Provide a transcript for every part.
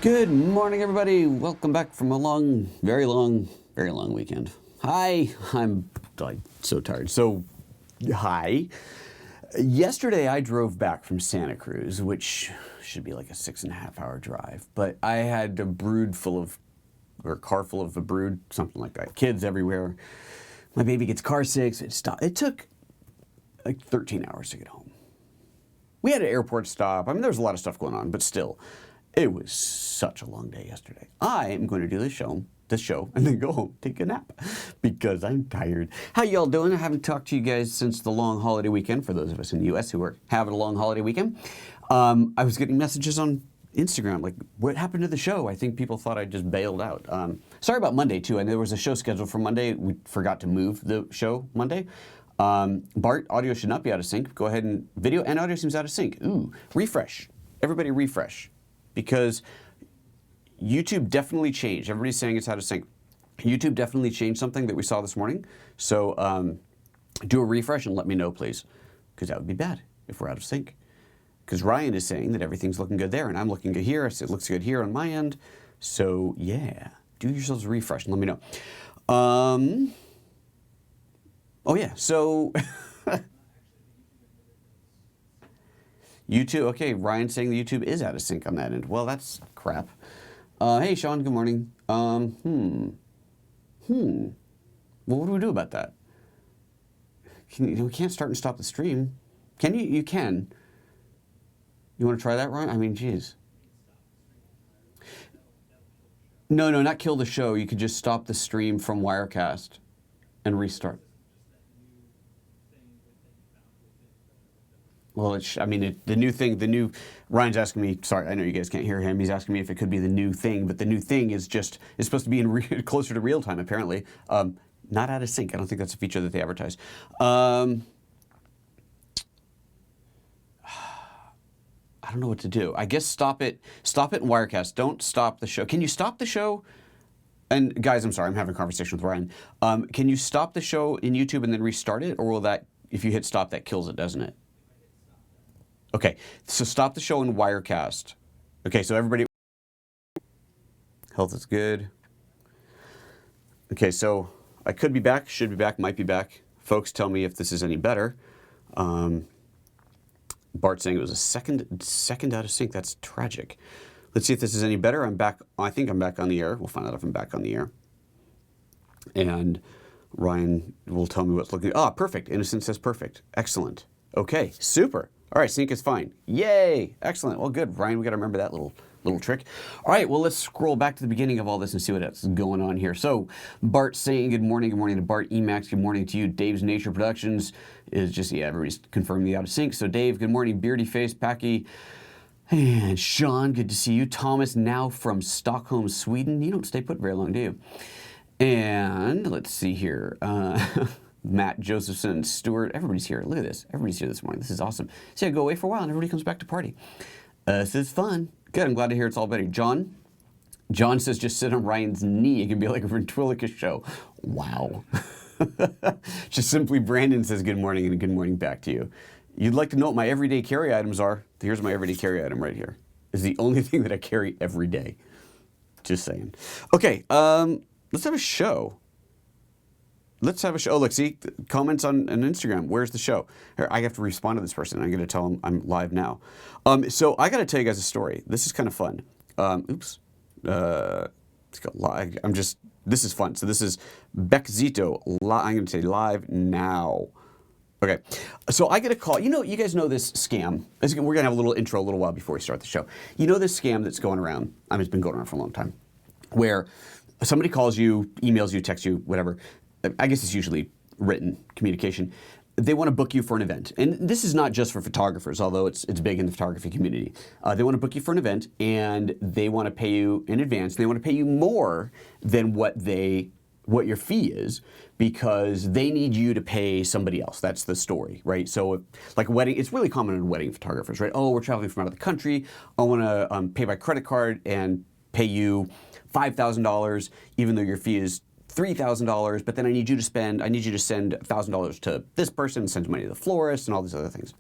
Good morning, everybody. Welcome back from a long, very long weekend. Hi, I'm like so tired. Hi. Yesterday I drove back from Santa Cruz, which should be like a 6.5-hour drive, but I had a car full of a brood, something like that. Kids everywhere. My baby gets car sick. It took like 13 hours to get home. We had an airport stop. I mean, there was a lot of stuff going on, but still. It was such a long day yesterday. I am going to do this show, and then go home, take a nap, because I'm tired. How y'all doing? I haven't talked to you guys since the long holiday weekend, for those of us in the U.S. who are having a long holiday weekend. I was getting messages on Instagram, like, what happened to the show? I think people thought I just bailed out. Sorry about Monday, too. And there was a show scheduled for Monday. We forgot to move the show Monday. Bart, audio should not be out of sync. Go ahead and video and audio seems out of sync. Ooh, refresh. Everybody refresh. Because YouTube definitely changed. Everybody's saying it's out of sync. YouTube definitely changed something that we saw this morning. So do a refresh and let me know, please. Because that would be bad if we're out of sync. Because Ryan is saying that everything's looking good there, and I'm looking good here. It looks good here on my end. So yeah, do yourselves a refresh and let me know. Oh yeah, so... YouTube, okay, Ryan's saying the YouTube is out of sync on that end. Well, that's crap. Hey, Sean, good morning. Well, what do we do about that? We can't start and stop the stream. Can you? You can. You want to try that, Ryan? I mean, geez. No, not kill the show. You could just stop the stream from Wirecast and restart. Well, Ryan's asking me, sorry, I know you guys can't hear him. He's asking me if it could be the new thing, but the new thing is supposed to be closer to real time, apparently. Not out of sync. I don't think that's a feature that they advertise. I don't know what to do. I guess stop it in Wirecast. Don't stop the show. Can you stop the show? And guys, I'm sorry, I'm having a conversation with Ryan. Can you stop the show in YouTube and then restart it? Or will that, if you hit stop, that kills it, doesn't it? Okay, so stop the show in Wirecast. Okay, so everybody, health is good. Okay, so I could be back, should be back, might be back. Folks, tell me if this is any better. Bart's saying it was a second out of sync. That's tragic. Let's see if this is any better. I'm back. I think I'm back on the air. We'll find out if I'm back on the air. And Ryan will tell me what's looking. Ah, perfect. Innocent says perfect. Excellent. Okay, super. All right, sync is fine. Yay! Excellent. Well, good, Ryan. We got to remember that little trick. All right, well, let's scroll back to the beginning of all this and see what's going on here. So, Bart saying good morning to Bart Emacs. Good morning to you. Dave's Nature Productions is just, yeah, everybody's confirming the out of sync. So, Dave, good morning. Beardy Face, Packy, and Sean, good to see you. Thomas, now from Stockholm, Sweden. You don't stay put very long, do you? And let's see here. Matt, Josephson, Stuart, everybody's here. Look at this. Everybody's here this morning. This is awesome. See, I go away for a while and everybody comes back to party. This is fun. Good. I'm glad to hear it's all better. John says just sit on Ryan's knee. It can be like a ventriloquist show. Wow. Just simply Brandon says good morning and good morning back to you. You'd like to know what my everyday carry items are. Here's my everyday carry item right here. It's the only thing that I carry every day. Just saying. Okay, let's have a show. Oh, look, see, comments on Instagram. Where's the show? Here, I have to respond to this person. I'm going to tell them I'm live now. So I got to tell you guys a story. This is kind of fun. Oops. Let's go live. This is fun. So this is Beckzito. I'm going to say live now. Okay. So I get a call. You guys know this scam. We're going to have a little intro a little while before we start the show. You know this scam that's going around. I mean, it's been going around for a long time. Where somebody calls you, emails you, texts you, whatever. I guess it's usually written communication. They want to book you for an event. And this is not just for photographers, although it's big in the photography community. They want to book you for an event, and they want to pay you in advance. They want to pay you more than what your fee is, because they need you to pay somebody else. That's the story, right? So like a wedding, it's really common in wedding photographers, right? Oh, we're traveling from out of the country. I want to pay by credit card and pay you $5,000, even though your fee is $3,000, but then I need you to send $1,000 to this person, send money to the florist, and all these other things.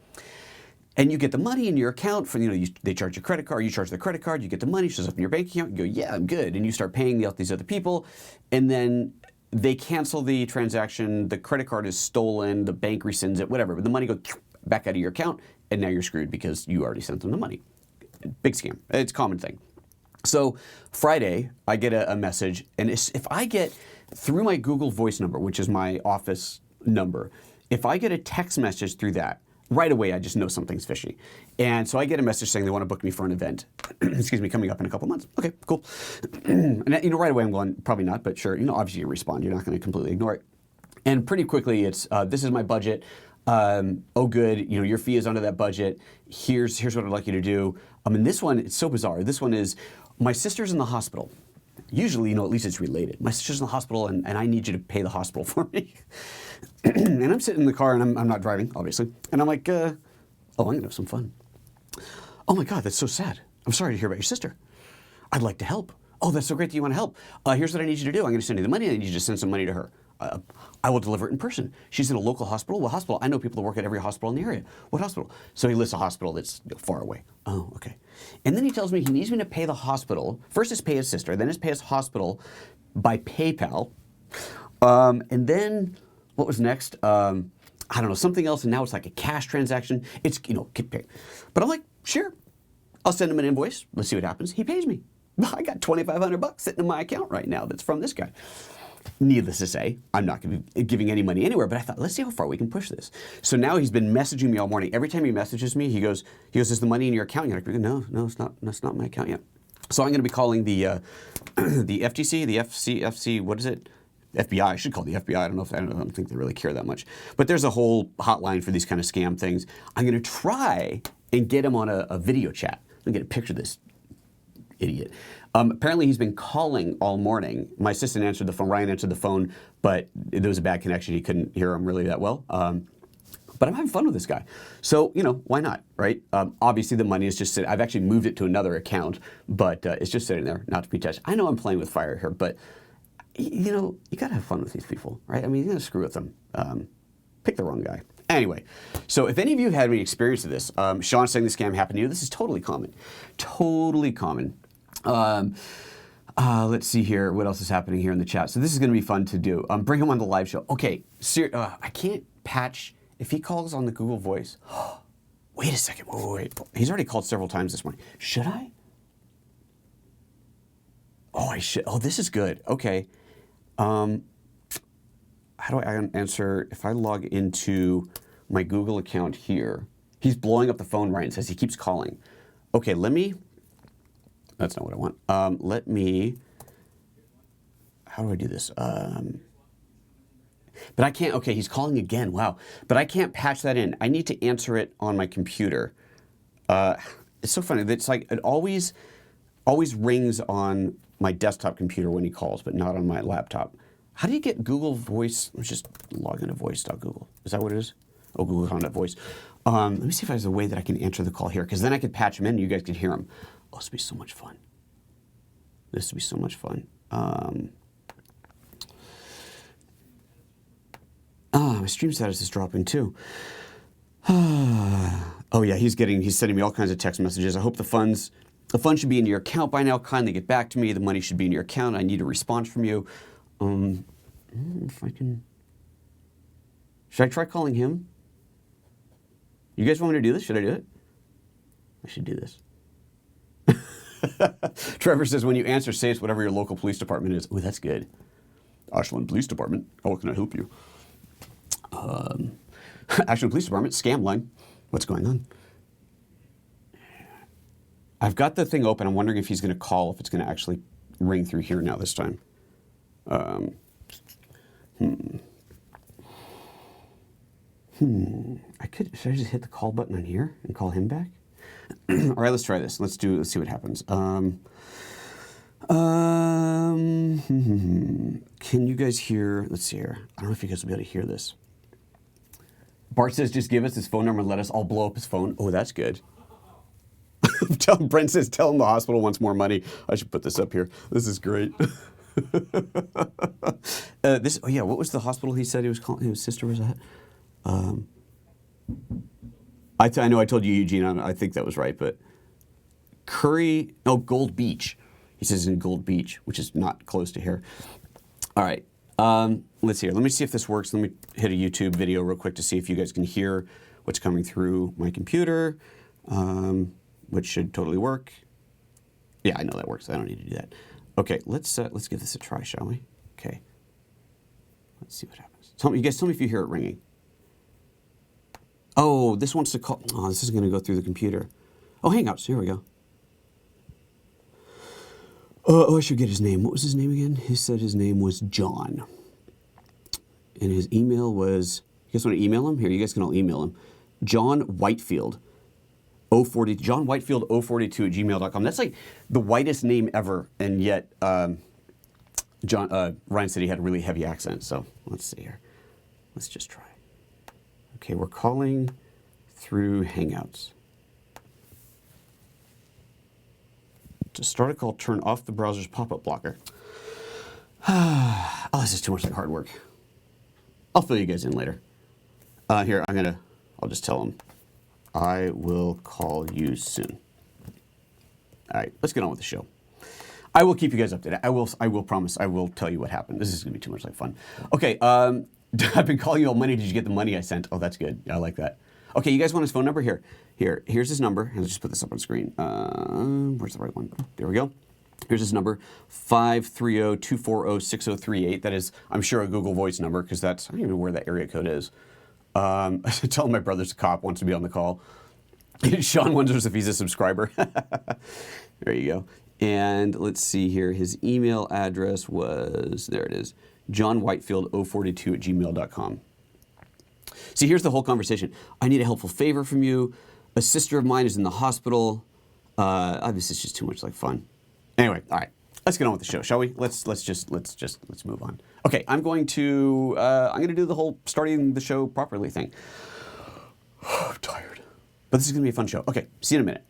And you get the money in your account for, they charge your credit card, you charge the credit card, you get the money, shows up in your bank account, you go, yeah, I'm good. And you start paying out these other people, and then they cancel the transaction, the credit card is stolen, the bank rescinds it, whatever. But the money goes back out of your account, and now you're screwed because you already sent them the money. Big scam. It's a common thing. So Friday, I get a message, and if I get, through my Google Voice number, which is my office number, if I get a text message through that, right away I just know something's fishy. And so I get a message saying they want to book me for an event, excuse me, coming up in a couple months. Okay, cool. And right away I'm going, probably not, but sure, obviously you respond. You're not going to completely ignore it. And pretty quickly it's, this is my budget. Oh good, your fee is under that budget. Here's what I'd like you to do. And this one, it's so bizarre. This one is, my sister's in the hospital. Usually, at least it's related. My sister's in the hospital, and I need you to pay the hospital for me. And I'm sitting in the car, and I'm not driving, obviously. And I'm like, I'm going to have some fun. Oh my God, that's so sad. I'm sorry to hear about your sister. I'd like to help. Oh, that's so great that you want to help. Here's what I need you to do. I'm going to send you the money, and I need you to send some money to her. I will deliver it in person. She's in a local hospital. What hospital? I know people that work at every hospital in the area. What hospital? So he lists a hospital that's far away. Oh, okay. And then he tells me he needs me to pay the hospital. First is pay his sister, then is pay his hospital by PayPal. And then, what was next? I don't know, something else, and now it's like a cash transaction. It's, but I'm like, sure. I'll send him an invoice. Let's see what happens. He pays me. I got $2,500 sitting in my account right now that's from this guy. Needless to say, I'm not going to be giving any money anywhere, but I thought, let's see how far we can push this. So now he's been messaging me all morning. Every time he messages me, he goes, is the money in your account yet? No, it's not. That's not my account yet. So I'm going to be calling the FTC, the FCFC, what is it? FBI. I should call the FBI. I don't think they really care that much. But there's a whole hotline for these kind of scam things. I'm going to try and get him on a video chat. Let me get a picture of this idiot. Apparently he's been calling all morning. My assistant answered the phone, Ryan answered the phone, but there was a bad connection. He couldn't hear him really that well. But I'm having fun with this guy. So, why not, right? Obviously the money is just sitting. I've actually moved it to another account, but it's just sitting there, not to be touched. I know I'm playing with fire here, but you got to have fun with these people, right? I mean, you're going to screw with them. Pick the wrong guy. Anyway, so if any of you have had any experience of this, Sean saying the scam happened to you, this is totally common. Totally common. Let's see here. What else is happening here in the chat? So this is going to be fun to do. Bring him on the live show. Okay, I can't patch. If he calls on the Google Voice. Wait a second. Wait. He's already called several times this morning. Should I? Oh, I should. Oh, this is good. Okay. How do I answer? If I log into my Google account here, he's blowing up the phone, Ryan says. He keeps calling. Okay, let me. That's not what I want. How do I do this? But I can't, okay, he's calling again, wow. But I can't patch that in. I need to answer it on my computer. It's so funny. It's like, it always rings on my desktop computer when he calls, but not on my laptop. How do you get Google Voice? Let's just log into voice.google. Is that what it is? Oh, Google Contact Voice. Let me see if there's a way that I can answer the call here, because then I could patch him in and you guys could hear him. Oh, this would be so much fun. This would be so much fun. My stream status is dropping too. Oh yeah, he's sending me all kinds of text messages. I hope the funds should be in your account by now. Kindly get back to me. The money should be in your account. I need a response from you. If I can, should I try calling him? You guys want me to do this? Should I do it? I should do this. Trevor says, when you answer, say it's whatever your local police department is. Oh, that's good. Ashland Police Department. How can I help you? Ashland Police Department, scam line. What's going on? I've got the thing open. I'm wondering if he's going to call, if it's going to actually ring through here now this time. Should I just hit the call button on here and call him back? All right, let's try this. Let's see what happens. Can you guys hear? Let's see here. I don't know if you guys will be able to hear this. Bart says, just give us his phone number and let us all blow up his phone. Oh, that's good. Brent says, tell him the hospital wants more money. I should put this up here. This is great. Oh yeah, what was the hospital he said he was calling? His sister was at? I know I told you Eugene, I think that was right, but Gold Beach. He says in Gold Beach, which is not close to here. All right, let's see here. Let me see if this works. Let me hit a YouTube video real quick to see if you guys can hear what's coming through my computer, which should totally work. Yeah, I know that works. I don't need to do that. Okay, let's give this a try, shall we? Okay. Let's see what happens. You guys tell me if you hear it ringing. Oh, this wants to call. Oh, this is going to go through the computer. Oh, Hangouts. Here we go. Oh, I should get his name. What was his name again? He said his name was John. And his email was, you guys want to email him? Here, you guys can all email him. John Whitefield, 040, John Whitefield 042 at gmail.com. That's like the whitest name ever, and yet Ryan said he had a really heavy accent, so let's see here. Let's just try. Okay, we're calling through Hangouts. To start a call, turn off the browser's pop-up blocker. Oh, this is too much like hard work. I'll fill you guys in later. Here, I'll just tell him, I will call you soon. All right, let's get on with the show. I will keep you guys updated. I will promise. I will tell you what happened. This is going to be too much like fun. Okay, I've been calling you all money. Did you get the money I sent? Oh, that's good. I like that. Okay, you guys want his phone number? Here's his number. Let's just put this up on screen. Where's the right one? There we go. Here's his number, 530-240-6038. That is, I'm sure, a Google Voice number, because I don't even know where that area code is. Tell him my brother's a cop, wants to be on the call. Sean wonders if he's a subscriber. There you go. And let's see here. His email address was, there it is, johnwhitefield042 at gmail.com. See, here's the whole conversation. I need a helpful favor from you. A sister of mine is in the hospital. This is just too much like fun. Anyway, all right, let's get on with the show, shall we? Let's move on. Okay, I'm going to do the whole starting the show properly thing. I'm tired, but this is going to be a fun show. Okay, see you in a minute.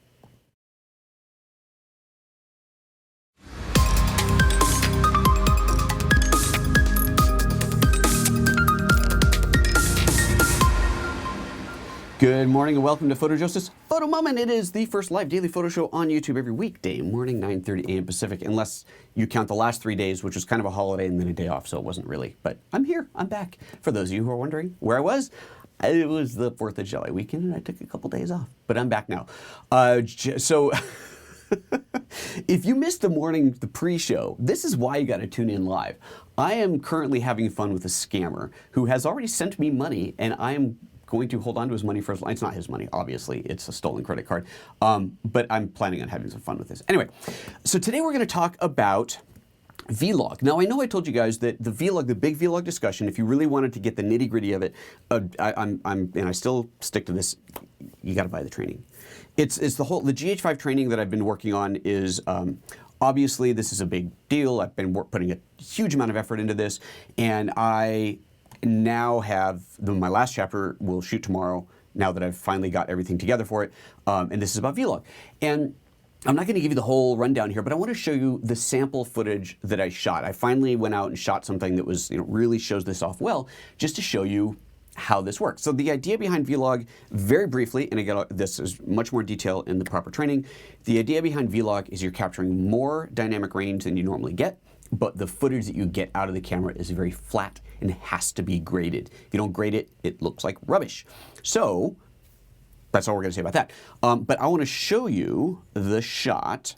Good morning and welcome to PhotoJoseph's Photo Moment. It is the first live daily photo show on YouTube every weekday morning, 9:30 a.m. Pacific, unless you count the last 3 days, which was kind of a holiday and then a day off, so it wasn't really. But I'm here. I'm back. For those of you who are wondering where I was, it was the 4th of July weekend and I took a couple days off. But I'm back now. So if you missed the pre-show, this is why you got to tune in live. I am currently having fun with a scammer who has already sent me money, and I am going to hold on to his money for as long. It's not his money, obviously. It's a stolen credit card. But I'm planning on having some fun with this. Anyway, so today we're going to talk about V-Log. Now, I know I told you guys that the V-Log, the big V-Log discussion, if you really wanted to get the nitty-gritty of it, and I still stick to this, you got to buy the training. It's the GH5 training that I've been working on is, obviously, this is a big deal. I've been putting a huge amount of effort into this, and I now have my last chapter will shoot tomorrow, now that I've finally got everything together for it, and this is about V-Log. And I'm not going to give you the whole rundown here, but I want to show you the sample footage that I shot. I finally went out and shot something that was, really shows this off well, just to show you how this works. So the idea behind V-Log, very briefly, and again, this is much more detail in the proper training. The idea behind V-Log is you're capturing more dynamic range than you normally get, but the footage that you get out of the camera is very flat and has to be graded. If you don't grade it, it looks like rubbish. So that's all we're going to say about that. But I want to show you the shot.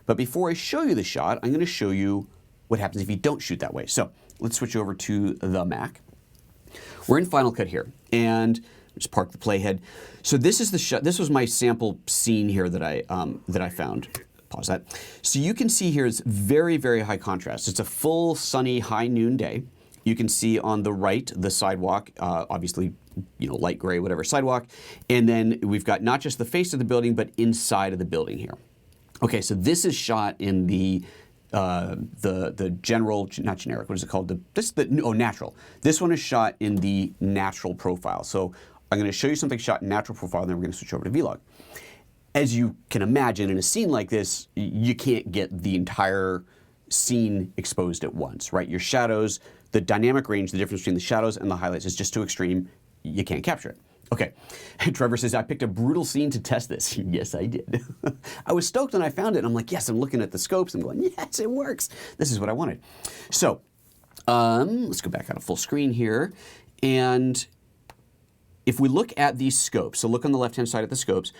But before I show you the shot, I'm going to show you what happens if you don't shoot that way. So let's switch over to the Mac. We're in Final Cut here, and just park the playhead. So this is the shot. This was my sample scene here that I found. Pause that. So you can see here it's very, very high contrast. It's a full sunny high noon day. You can see on the right the sidewalk, obviously, light gray, whatever sidewalk. And then we've got not just the face of the building, but inside of the building here. Okay, so this is shot in the general, not generic, what is it called? Natural. This one is shot in the natural profile. So I'm going to show you something shot in natural profile, and then we're going to switch over to V-Log. As you can imagine, in a scene like this, you can't get the entire scene exposed at once, right? Your shadows, the dynamic range, the difference between the shadows and the highlights is just too extreme. You can't capture it. Okay, Trevor says, I picked a brutal scene to test this. Yes, I did. I was stoked when I found it. And I'm like, yes, I'm looking at the scopes. I'm going, yes, it works. This is what I wanted. So let's go back out of full screen here. And if we look at these scopes, so look on the left-hand side at the scopes.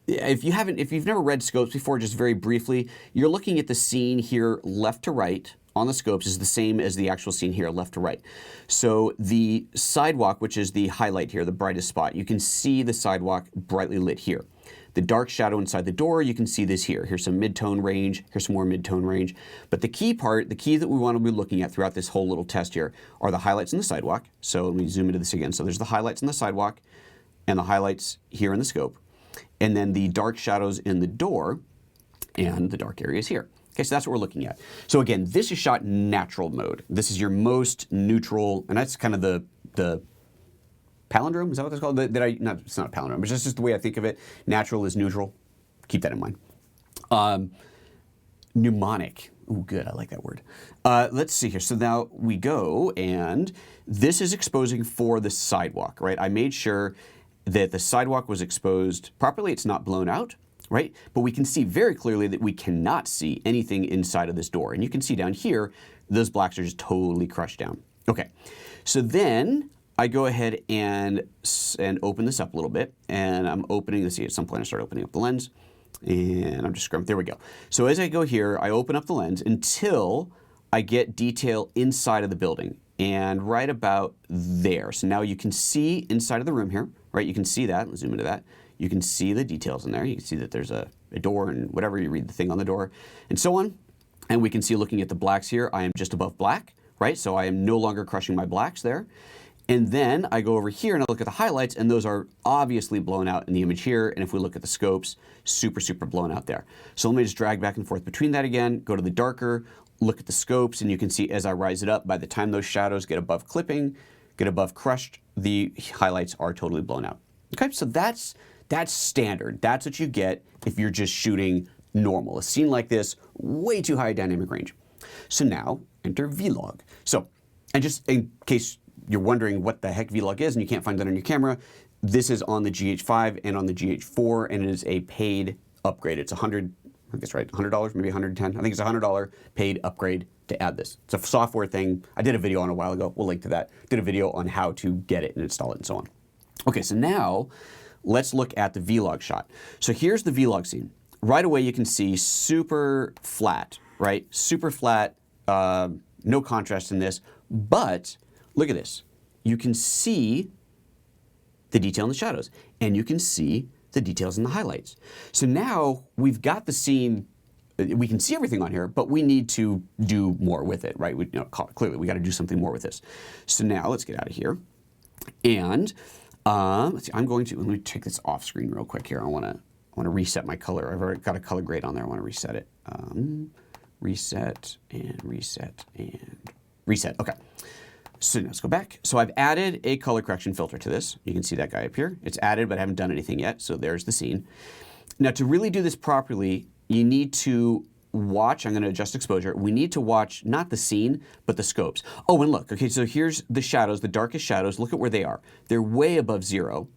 If you've never read scopes before, just very briefly, you're looking at the scene here left to right on the scopes is the same as the actual scene here, left to right. So the sidewalk, which is the highlight here, the brightest spot, you can see the sidewalk brightly lit here. The dark shadow inside the door, you can see this here. Here's some mid-tone range, here's some more mid-tone range. But the key part, the key that we want to be looking at throughout this whole little test here are the highlights in the sidewalk. So let me zoom into this again. So there's the highlights in the sidewalk and the highlights here in the scope. And then the dark shadows in the door and the dark areas here. Okay, so that's what we're looking at. So again, this is shot natural mode. This is your most neutral, and that's kind of the palindrome, is that what that's called? It's not a palindrome, but it's just the way I think of it. Natural is neutral. Keep that in mind. Mnemonic. Ooh, good, I like that word. Let's see here. So now we go, and this is exposing for the sidewalk, right? I made sure that the sidewalk was exposed properly. It's not blown out. Right? But we can see very clearly that we cannot see anything inside of this door. And you can see down here, those blacks are just totally crushed down. Okay, so then I go ahead and open this up a little bit. And I'm opening this. At some point I start opening up the lens. And I'm just scrubbing. There we go. So as I go here, I open up the lens until I get detail inside of the building. And right about there. So now you can see inside of the room here. Right? You can see that. Let's zoom into that. You can see the details in there. You can see that there's a door and whatever, you read the thing on the door and so on. And we can see looking at the blacks here, I am just above black, right? So I am no longer crushing my blacks there. And then I go over here and I look at the highlights, and those are obviously blown out in the image here. And if we look at the scopes, super, super blown out there. So let me just drag back and forth between that again, go to the darker, look at the scopes, and you can see as I rise it up, by the time those shadows get above clipping, get above crushed, the highlights are totally blown out. Okay, so that's standard. That's what you get if you're just shooting normal. A scene like this, way too high dynamic range. So now, enter V-Log. So, and just in case you're wondering what the heck V-Log is and you can't find that on your camera, this is on the GH5 and on the GH4, and it is a paid upgrade. It's $100, I guess right, $100, maybe $110. I think it's a $100 paid upgrade to add this. It's a software thing. I did a video on it a while ago. We'll link to that. Did a video on how to get it and install it and so on. Okay, so now, let's look at the V-Log shot. So here's the V-Log scene. Right away you can see super flat, right? Super flat, no contrast in this, but look at this. You can see the detail in the shadows, and you can see the details in the highlights. So now we've got the scene, we can see everything on here, but we need to do more with it, right? Clearly we got to do something more with this. So now let's get out of here. And let's see, let me take this off screen real quick here. I want to reset my color. I've already got a color grade on there. I want to reset it. Reset and reset and reset. Okay. So now let's go back. So I've added a color correction filter to this. You can see that guy up here. It's added, but I haven't done anything yet. So there's the scene. Now to really do this properly, you need to watch. I'm going to adjust exposure. We need to watch not the scene, but the scopes. Oh, and look, okay, so here's the shadows, the darkest shadows. Look at where they are. They're way above 0,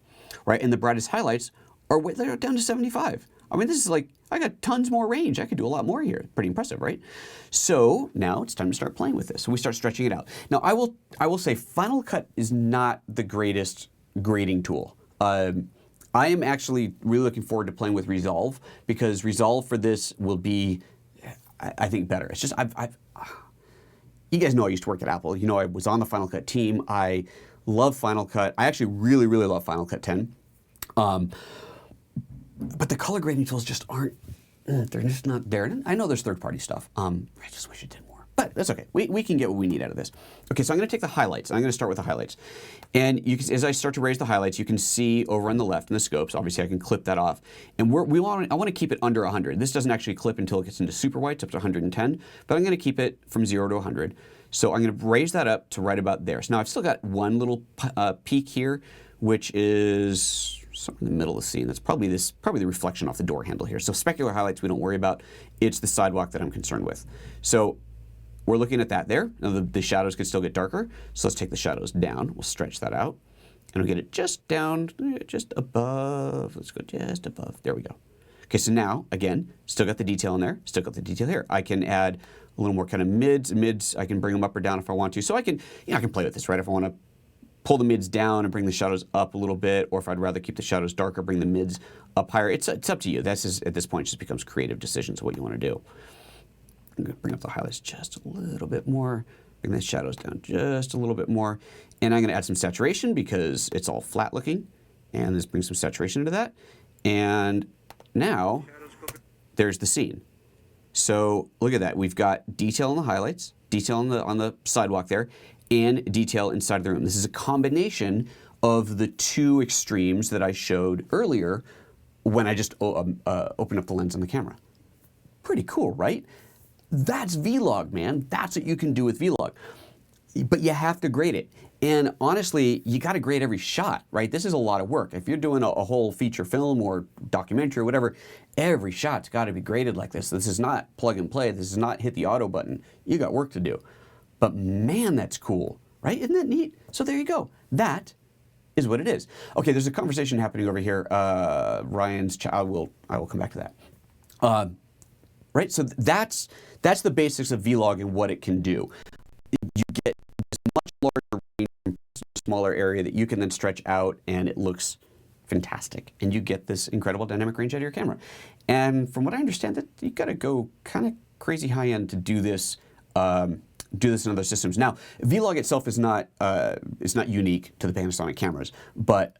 right? And the brightest highlights are they're down to 75. I mean, this is like, I got tons more range. I could do a lot more here. Pretty impressive, right? So now it's time to start playing with this. So we start stretching it out. Now, I will say Final Cut is not the greatest grading tool. I am actually really looking forward to playing with Resolve, because Resolve for this will be, I think, better. It's just, you guys know I used to work at Apple. You know, I was on the Final Cut team. I love Final Cut. I actually really, really love Final Cut 10. But the color grading tools just aren't, they're just not there. And I know there's third-party stuff. I just wish it did more. But that's okay. We can get what we need out of this. Okay, so I'm going to take the highlights. I'm going to start with the highlights. And you can, as I start to raise the highlights, you can see over on the left in the scopes, obviously I can clip that off. And I want to keep it under 100. This doesn't actually clip until it gets into super whites, up to 110. But I'm going to keep it from 0 to 100. So I'm going to raise that up to right about there. So now I've still got one little peak here, which is somewhere in the middle of the scene. That's probably the reflection off the door handle here. So specular highlights we don't worry about. It's the sidewalk that I'm concerned with. So we're looking at that there. Now the shadows could still get darker. So let's take the shadows down. We'll stretch that out. and I'll get it just down, just above. Let's go just above. There we go. Okay, so now, again, still got the detail in there, still got the detail here. I can add a little more kind of mids. I can bring them up or down if I want to. So I can play with this, right? If I want to pull the mids down and bring the shadows up a little bit, or if I'd rather keep the shadows darker, bring the mids up higher. It's up to you. At this point, it just becomes creative decisions of what you want to do. I'm going to bring up the highlights just a little bit more, bring the shadows down just a little bit more, and I'm going to add some saturation because it's all flat looking, and let's bring some saturation into that. And now, there's the scene. So look at that. We've got detail on the highlights, detail on the sidewalk there, and detail inside the room. This is a combination of the two extremes that I showed earlier when I just opened up the lens on the camera. Pretty cool, right? That's V-Log, man. That's what you can do with V-Log. But you have to grade it. And honestly, you got to grade every shot, right? This is a lot of work. If you're doing a whole feature film or documentary or whatever, every shot's got to be graded like this. This is not plug and play. This is not hit the auto button. You got work to do. But man, that's cool, right? Isn't that neat? So there you go. That is what it is. Okay, there's a conversation happening over here. Ryan's I will come back to that. Right, so that's the basics of V-Log and what it can do. You get this much larger range from a smaller area that you can then stretch out, and it looks fantastic. And you get this incredible dynamic range out of your camera. And from what I understand, that you got to go kind of crazy high end to do this. Do this in other systems. Now, V-Log itself is not unique to the Panasonic cameras, but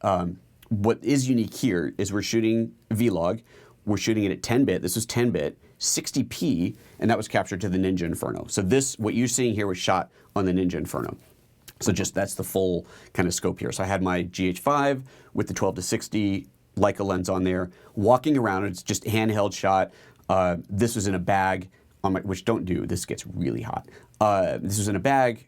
what is unique here is we're shooting V-Log. We're shooting it at 10-bit. This was 10-bit, 60p, and that was captured to the Ninja Inferno. So what you're seeing here was shot on the Ninja Inferno. So that's the full kind of scope here. So I had my GH5 with the 12-60 Leica lens on there, walking around. It's just handheld shot. This was in a bag, which don't do. This gets really hot. This was in a bag.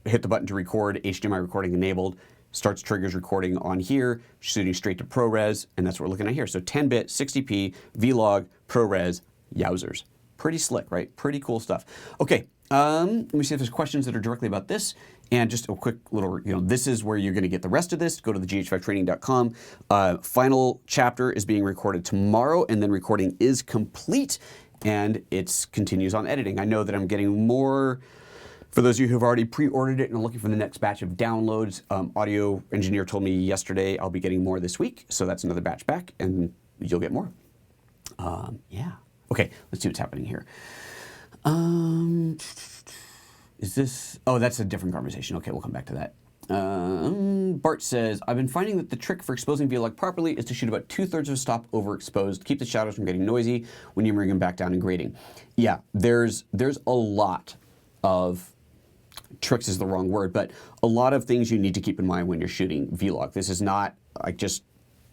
Hit the button to record, HDMI recording enabled. Starts triggers recording on here, shooting straight to ProRes, and that's what we're looking at here. So 10-bit, 60p, V-Log, ProRes, yowzers. Pretty slick, right? Pretty cool stuff. Okay, let me see if there's questions that are directly about this. And just a quick little, this is where you're going to get the rest of this. Go to the gh5training.com. Final chapter is being recorded tomorrow, and then recording is complete, and it continues on editing. I know that I'm getting more. For those of you who have already pre-ordered it and are looking for the next batch of downloads, audio engineer told me yesterday I'll be getting more this week, so that's another batch back, and you'll get more. Yeah. Okay, let's see what's happening here. Is this? Oh, that's a different conversation. Okay, we'll come back to that. Bart says, I've been finding that the trick for exposing V-Log properly is to shoot about 2/3 of a stop overexposed, keep the shadows from getting noisy when you bring them back down and grading. Yeah, there's a lot of tricks is the wrong word, but a lot of things you need to keep in mind when you're shooting V-Log. This is not like just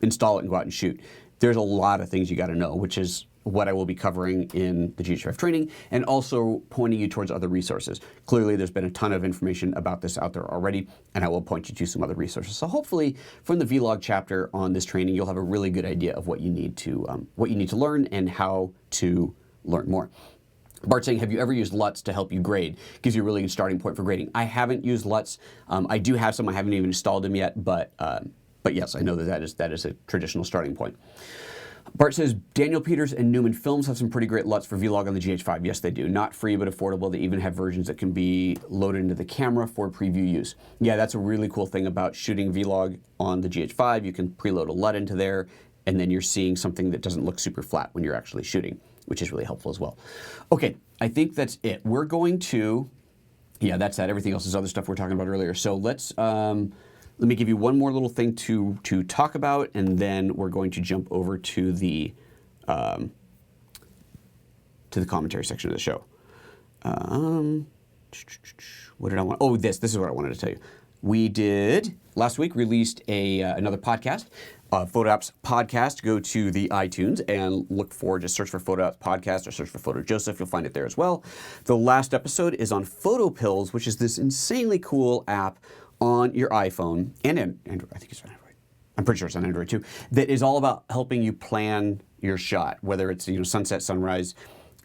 install it and go out and shoot. There's a lot of things you got to know, which is what I will be covering in the GH5 training, and also pointing you towards other resources. Clearly, there's been a ton of information about this out there already, and I will point you to some other resources. So hopefully, from the V-Log chapter on this training, you'll have a really good idea of what you need to learn and how to learn more. Bart saying, have you ever used LUTs to help you grade? Gives you a really good starting point for grading. I haven't used LUTs. I do have some. I haven't even installed them yet, but yes, I know that is a traditional starting point. Bart says, Daniel Peters and Newman Films have some pretty great LUTs for V-Log on the GH5. Yes, they do. Not free, but affordable. They even have versions that can be loaded into the camera for preview use. Yeah, that's a really cool thing about shooting V-Log on the GH5. You can preload a LUT into there, and then you're seeing something that doesn't look super flat when you're actually shooting, which is really helpful as well. Okay, I think that's it. We're going to, yeah, that's that. Everything else is other stuff we were talking about earlier. So let's, let me give you one more little thing to talk about, and then we're going to jump over to the commentary section of the show. What did I want? Oh, this is what I wanted to tell you. We did, last week, released another podcast. Photo Apps Podcast. Go to the iTunes and look for, just search for Photo Apps Podcast or search for PhotoJoseph. You'll find it there as well. The last episode is on Photo Pills, which is this insanely cool app on your iPhone and Android. I think it's on Android. I'm pretty sure it's on Android too. That is all about helping you plan your shot, whether it's sunset, sunrise,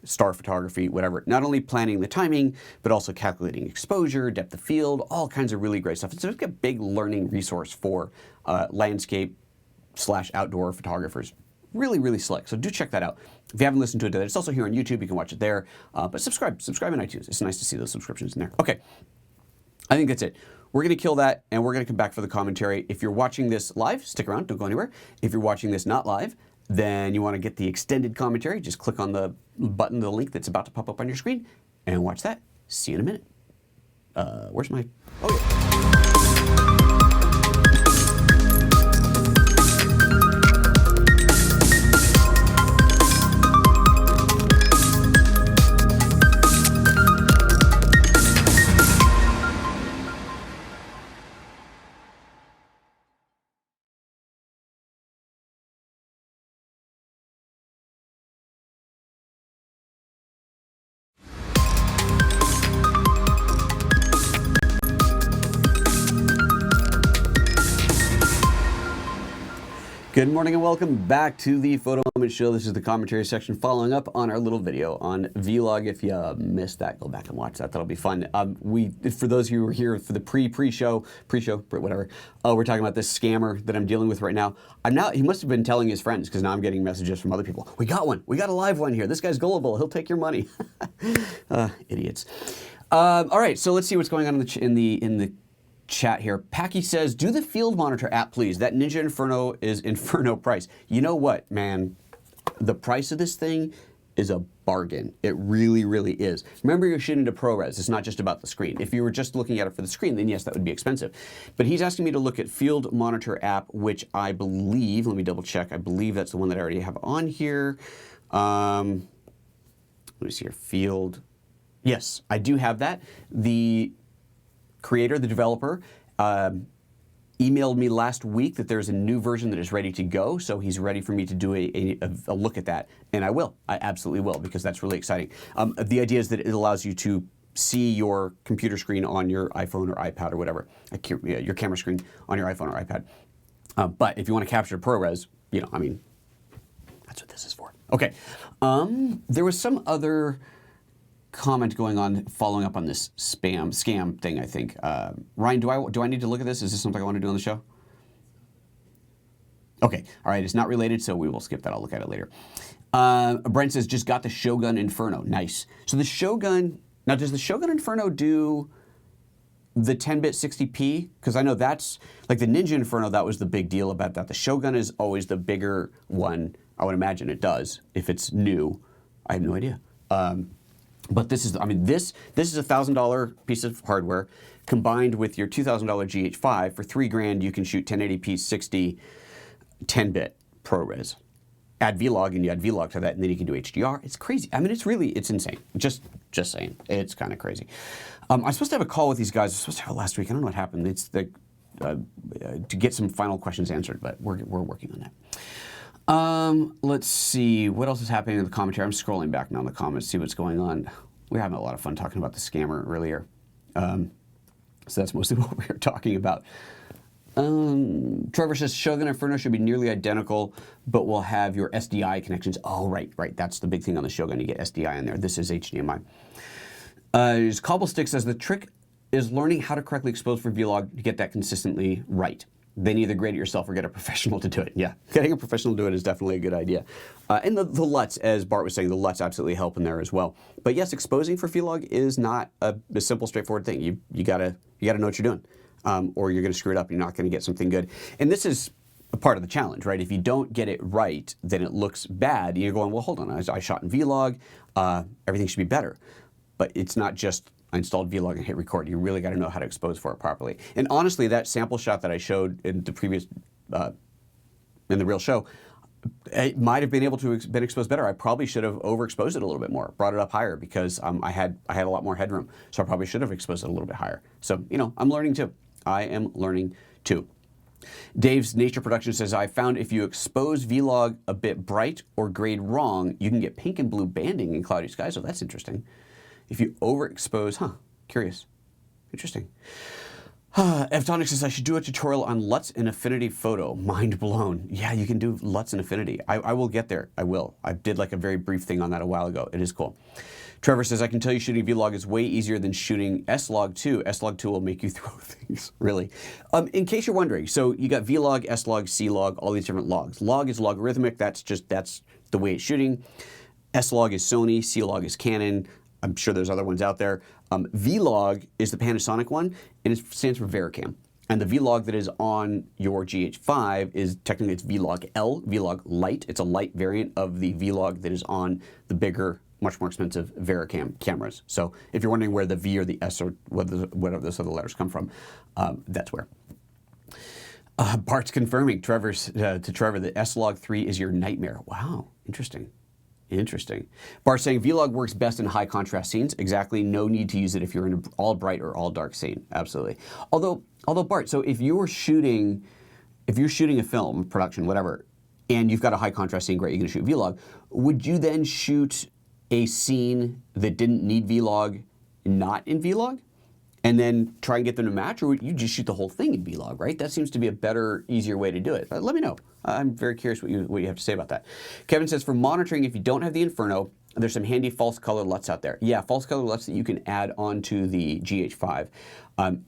star photography, whatever. Not only planning the timing, but also calculating exposure, depth of field, all kinds of really great stuff. It's like a big learning resource for landscape/outdoor photographers. Really, really slick. So do check that out. If you haven't listened to it, it's also here on YouTube. You can watch it there. But subscribe on iTunes. It's nice to see those subscriptions in there. Okay, I think that's it. We're going to kill that, and we're going to come back for the commentary. If you're watching this live, stick around. Don't go anywhere. If you're watching this not live, then you want to get the extended commentary. Just click on the button, the link that's about to pop up on your screen, and watch that. See you in a minute. Where's my... Oh, yeah. Good morning and welcome back to the Photo Moment Show. This is the commentary section following up on our little video on V-Log. If you missed that, go back and watch that. That'll be fun. For those of you who were here for the pre-show, whatever, we're talking about this scammer that I'm dealing with right now. He must have been telling his friends, because now I'm getting messages from other people. We got one. We got a live one here. This guy's gullible. He'll take your money. Idiots. All right, so let's see what's going on in the chat here. Packy says, do the field monitor app, please. That Ninja Inferno is Inferno price. You know what, man? The price of this thing is a bargain. It really, really is. Remember, you're shooting to ProRes. It's not just about the screen. If you were just looking at it for the screen, then yes, that would be expensive. But he's asking me to look at field monitor app, which I believe, let me double check. I believe that's the one that I already have on here. Let me see here, field. Yes, I do have that. The creator, the developer, emailed me last week that there's a new version that is ready to go, so he's ready for me to do a look at that, and I will. I absolutely will, because that's really exciting. The idea is that it allows you to see your computer screen on your iPhone or iPad or whatever, your camera screen on your iPhone or iPad. But if you want to capture ProRes, I mean, that's what this is for. Okay, there was some other comment going on following up on this scam thing, I think. Ryan, do I need to look at this? Is this something I want to do on the show? Okay, all right, it's not related, so we will skip that. I'll look at it later. Brent says, just got the Shogun Inferno. Nice. So the Shogun, now does the Shogun Inferno do the 10-bit 60p? Because I know that's, like the Ninja Inferno, that was the big deal about that. The Shogun is always the bigger one. I would imagine it does, if it's new. I have no idea. But this is, I mean, this is a $1,000 piece of hardware combined with your $2,000 GH5. For $3,000, you can shoot 1080p 60 10-bit ProRes. Add V-Log, and you add V-Log to that, and then you can do HDR. It's crazy. I mean, it's insane. Just saying, it's kind of crazy. I'm supposed to have a call with these guys. I was supposed to have it last week. I don't know what happened. It's to get some final questions answered, but we're working on that. Let's see, what else is happening in the commentary? I'm scrolling back now in the comments, see what's going on. We're having a lot of fun talking about the scammer earlier. So that's mostly what we were talking about. Trevor says, Shogun Inferno should be nearly identical, but will have your SDI connections. Oh, right. That's the big thing on the Shogun. You get SDI in there. This is HDMI. Cobblestick says, the trick is learning how to correctly expose for V-Log to get that consistently right. Then either grade it yourself or get a professional to do it. Yeah, getting a professional to do it is definitely a good idea. And the LUTs, as Bart was saying, the LUTs absolutely help in there as well. But yes, exposing for V-Log is not a simple, straightforward thing. You gotta know what you're doing, or you're gonna screw it up. You're not gonna get something good. And this is a part of the challenge, right? If you don't get it right, then it looks bad. You're going, well, hold on, I shot in V-Log. Everything should be better. But it's not just I installed V-Log and hit record. You really got to know how to expose for it properly. And honestly, that sample shot that I showed in the previous, in the real show, it might have been able to been exposed better. I probably should have overexposed it a little bit more, brought it up higher, because I had a lot more headroom. So I probably should have exposed it a little bit higher. So, I'm learning too. I am learning too. Dave's Nature Production says, I found if you expose V-Log a bit bright or grade wrong, you can get pink and blue banding in cloudy skies. So that's interesting. If you overexpose, curious, interesting. Evtonic says I should do a tutorial on LUTs and Affinity Photo. Mind blown. Yeah, you can do LUTs and Affinity. I will get there. I will. I did like a very brief thing on that a while ago. It is cool. Trevor says I can tell you shooting V-Log is way easier than shooting S-Log 2. S-Log 2 will make you throw things. Really. In case you're wondering, so you got V-Log, S-Log, C-Log, all these different logs. Log is logarithmic. That's the way it's shooting. S-Log is Sony. C-Log is Canon. I'm sure there's other ones out there. V-Log is the Panasonic one, and it stands for Vericam. And the V-Log that is on your GH5 is technically it's V-Log L, V-Log Lite. It's a light variant of the V-Log that is on the bigger, much more expensive Vericam cameras. So if you're wondering where the V or the S or whatever those other letters come from, that's where. Bart's confirming to Trevor that S-Log 3 is your nightmare. Wow, interesting. Interesting. Bart's saying V-Log works best in high contrast scenes. Exactly. No need to use it if you're in an all bright or all dark scene. Absolutely. Although Bart, so if you're shooting a film, production, whatever, and you've got a high contrast scene, great, you're going to shoot V-Log. Would you then shoot a scene that didn't need V-Log not in V-Log? And then try and get them to match, or would you just shoot the whole thing in V-Log, right? That seems to be a better, easier way to do it. Let me know. I'm very curious what you have to say about that. Kevin says, for monitoring, if you don't have the Inferno, there's some handy false color LUTs out there. Yeah, false color LUTs that you can add onto the GH5.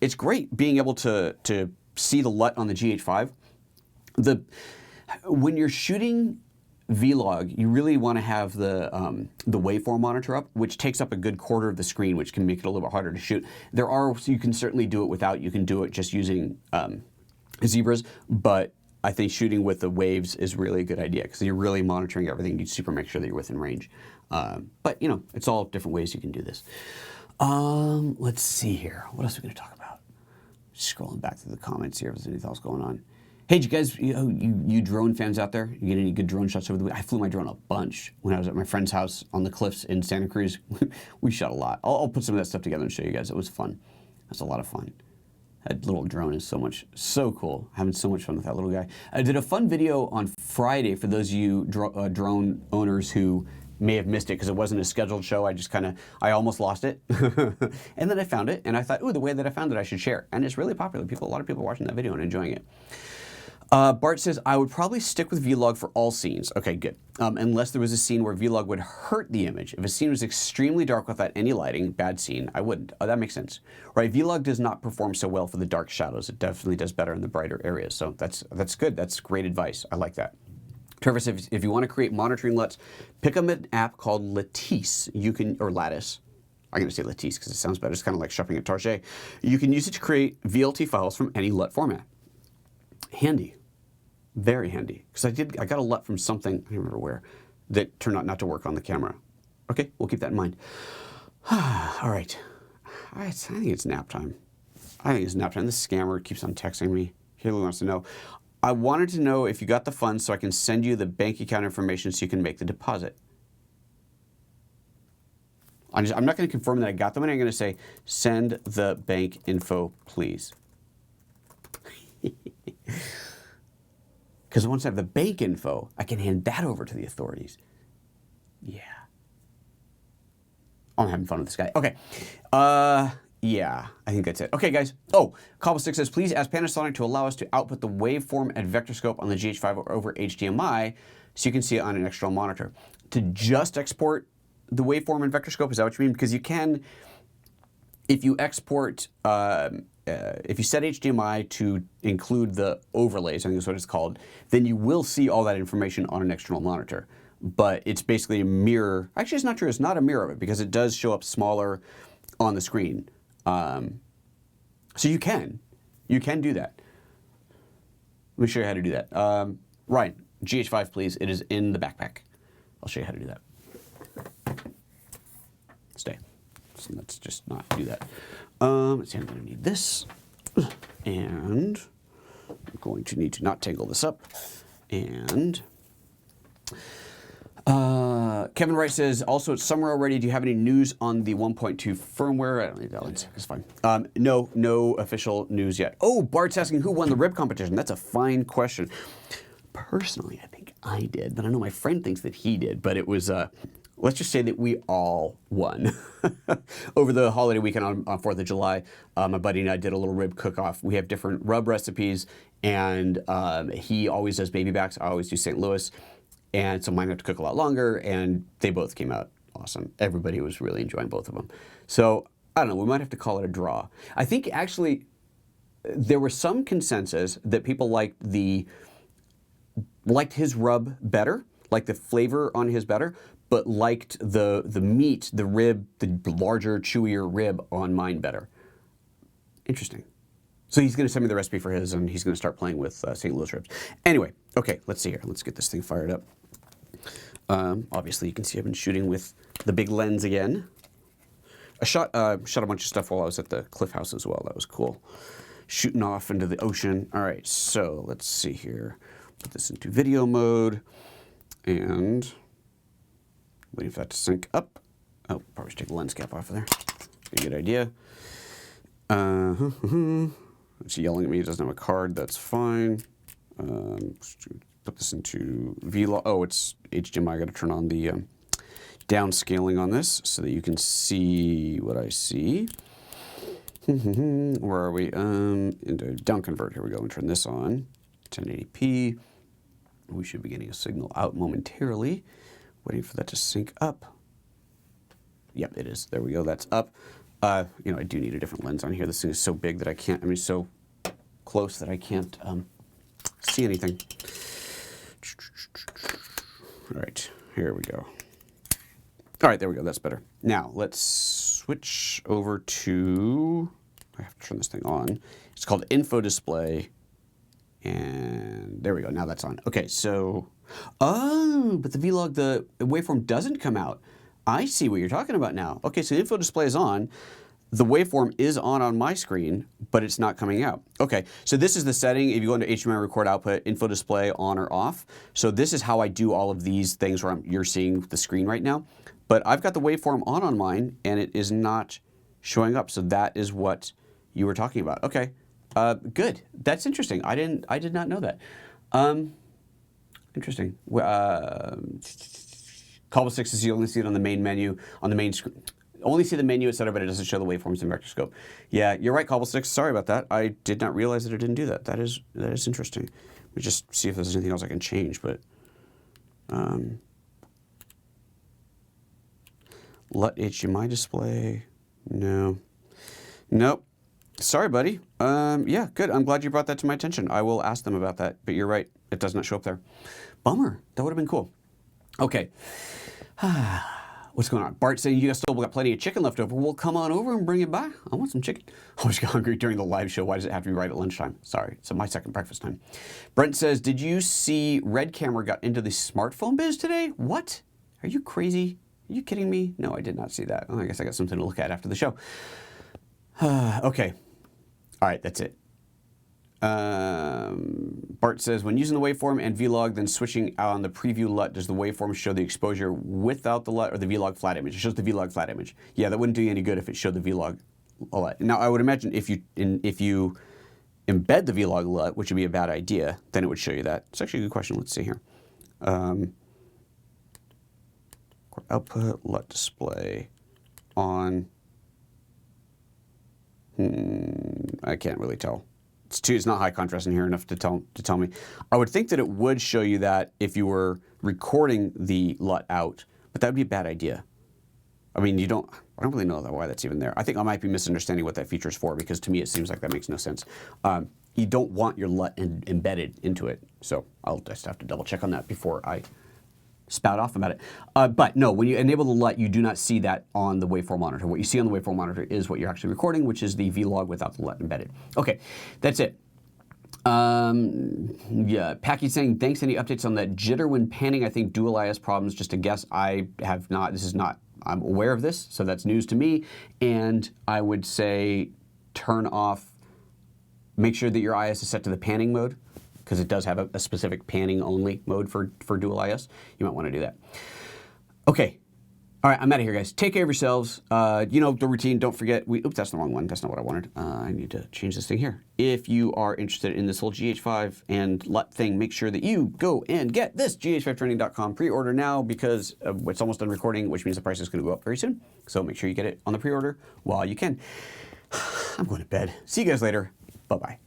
It's great being able to see the LUT on the GH5. When you're shooting V-Log, you really want to have the waveform monitor up, which takes up a good quarter of the screen, which can make it a little bit harder to shoot. You can certainly do it without, you can do it just using zebras, but I think shooting with the waves is really a good idea because you're really monitoring everything. You super make sure that you're within range. But you know, it's all different ways you can do this. Let's see here. What else are we going to talk about? Scrolling back through the comments here if there's anything else going on. Hey, you guys, you drone fans out there, you get any good drone shots over the week? I flew my drone a bunch when I was at my friend's house on the cliffs in Santa Cruz. We shot a lot. I'll put some of that stuff together and show you guys. It was fun. It was a lot of fun. That little drone is so cool. Having so much fun with that little guy. I did a fun video on Friday for those of you drone owners who may have missed it because it wasn't a scheduled show. I almost lost it. And then I found it and I thought, ooh, the way that I found it, I should share. And it's really popular. A lot of people are watching that video and enjoying it. Bart says, I would probably stick with V-Log for all scenes. Okay, good. Unless there was a scene where V-Log would hurt the image. If a scene was extremely dark without any lighting, bad scene, I wouldn't. Oh, that makes sense. Right, V-Log does not perform so well for the dark shadows. It definitely does better in the brighter areas. So that's good. That's great advice. I like that. Trevor says, if you want to create monitoring LUTs, pick up an app called Lattice. Or Lattice. I'm going to say Lattice because it sounds better. It's kind of like shopping at Target. You can use it to create VLT files from any LUT format. Handy. Very handy. Because I got a LUT from something, I don't remember where, that turned out not to work on the camera. Okay, we'll keep that in mind. All right. I think it's nap time. This scammer keeps on texting me. He really wants to know. I wanted to know if you got the funds so I can send you the bank account information so you can make the deposit. I'm not going to confirm that I got the money. I'm going to say, send the bank info, please. Because once I have the bank info, I can hand that over to the authorities. Yeah. Oh, I'm having fun with this guy. Okay. Yeah, I think that's it. Okay, guys. Oh, Cobblestick says, please ask Panasonic to allow us to output the waveform and vector scope on the GH5 over HDMI so you can see it on an external monitor. To just export the waveform and vector scope, is that what you mean? Because you can, if you export, if you set HDMI to include the overlays, I think that's what it's called, then you will see all that information on an external monitor. But it's basically a mirror. Actually, it's not true. It's not a mirror of it because it does show up smaller on the screen. So you can do that. Let me show you how to do that. Ryan, GH5, please. It is in the backpack. I'll show you how to do that. Stay. So let's just not do that. Let's see, I'm going to need this. And I'm going to need to not tangle this up. And Kevin Wright says, also it's summer already. Do you have any news on the 1.2 firmware? I don't need that. It's fine. No official news yet. Oh, Bart's asking who won the rib competition. That's a fine question. Personally, I think I did, but I know my friend thinks that he did. But it was let's just say that we all won. Over the holiday weekend on 4th of July, my buddy and I did a little rib cook-off. We have different rub recipes, and he always does baby backs. I always do St. Louis, and so mine have to cook a lot longer, and they both came out awesome. Everybody was really enjoying both of them. So, I don't know, we might have to call it a draw. I think actually there was some consensus that people liked his rub better, liked the flavor on his better, but liked the meat, the rib, the larger, chewier rib on mine better. Interesting. So he's going to send me the recipe for his, and he's going to start playing with St. Louis ribs. Anyway, okay, let's see here. Let's get this thing fired up. Obviously, you can see I've been shooting with the big lens again. I shot a bunch of stuff while I was at the Cliff House as well. That was cool. Shooting off into the ocean. All right, so let's see here. Put this into video mode, and waiting for that to sync up. Oh, probably should take the lens cap off of there. Be a good idea. It's yelling at me. It doesn't have a card. That's fine. Put this into V-Log. Oh, it's HDMI. I got to turn on the downscaling on this so that you can see what I see. Where are we? Into down convert. Here we go. And turn this on. 1080p. We should be getting a signal out momentarily. Waiting for that to sync up. Yep, it is. There we go. That's up. You know, I do need a different lens on here. This thing is so big that I can't. I mean, so close that I can't see anything. All right, here we go. All right, there we go. That's better. Now let's switch over to. I have to turn this thing on. It's called Info Display. And there we go. Now that's on. Okay, so, oh, but the V-Log, the waveform doesn't come out. I see what you're talking about now. Okay, so info display is on. The waveform is on my screen, but it's not coming out. Okay, so this is the setting. If you go into HDMI record output, info display on or off. So this is how I do all of these things where you're seeing the screen right now. But I've got the waveform on mine, and it is not showing up. So that is what you were talking about. Okay. Good. That's interesting. I did not know that. Interesting. Cobble 6 is you only see it on the main menu, on the main screen. Only see the menu, etc., but it doesn't show the waveforms in vector scope. Yeah, you're right, Cobble 6. Sorry about that. I did not realize that it didn't do that. That is interesting. Let me just see if there's anything else I can change, but LUT HDMI display. No. Nope. Sorry, buddy. Yeah, good. I'm glad you brought that to my attention. I will ask them about that, but you're right. It does not show up there. Bummer. That would have been cool. Okay. What's going on? Bart saying you guys still got plenty of chicken left over. Well, come on over and bring it back. I want some chicken. I was hungry during the live show. Why does it have to be right at lunchtime? Sorry. It's my second breakfast time. Brent says, did you see Red Camera got into the smartphone biz today? What? Are you crazy? Are you kidding me? No, I did not see that. Oh, I guess I got something to look at after the show. Okay. All right, that's it. Bart says, when using the waveform and V-Log, then switching out on the preview LUT, does the waveform show the exposure without the LUT or the V-Log flat image? It shows the V-Log flat image. Yeah, that wouldn't do you any good if it showed the V-Log LUT. Now, I would imagine if you embed the V-Log LUT, which would be a bad idea, then it would show you that. It's actually a good question. Let's see here. Output, LUT display, on. I can't really tell. It's not high contrast in here enough to tell me. I would think that it would show you that if you were recording the LUT out, but that would be a bad idea. I mean, I don't really know why that's even there. I think I might be misunderstanding what that feature is for, because to me it seems like that makes no sense. You don't want your LUT embedded into it, so I'll just have to double check on that before I spout off about it. But no, when you enable the LUT, you do not see that on the waveform monitor. What you see on the waveform monitor is what you're actually recording, which is the V-Log without the LUT embedded. Okay, that's it. Yeah, Packy saying, thanks. Any updates on that jitter when panning? I think dual IS problems. Just a guess. I have not. I'm aware of this, so that's news to me. And I would say turn off, make sure that your IS is set to the panning mode, because it does have a specific panning only mode for dual IS. You might want to do that. Okay, All right, I'm out of here, guys. Take care of yourselves. You know the routine. Don't forget. Oops, that's the wrong one. That's not what I wanted. I need to change this thing here. If you are interested in this whole GH5 and LUT thing, make sure that you go and get this GH5training.com pre-order now because it's almost done recording, which means the price is going to go up very soon. So make sure you get it on the pre-order while you can. I'm going to bed. See you guys later. Bye-bye.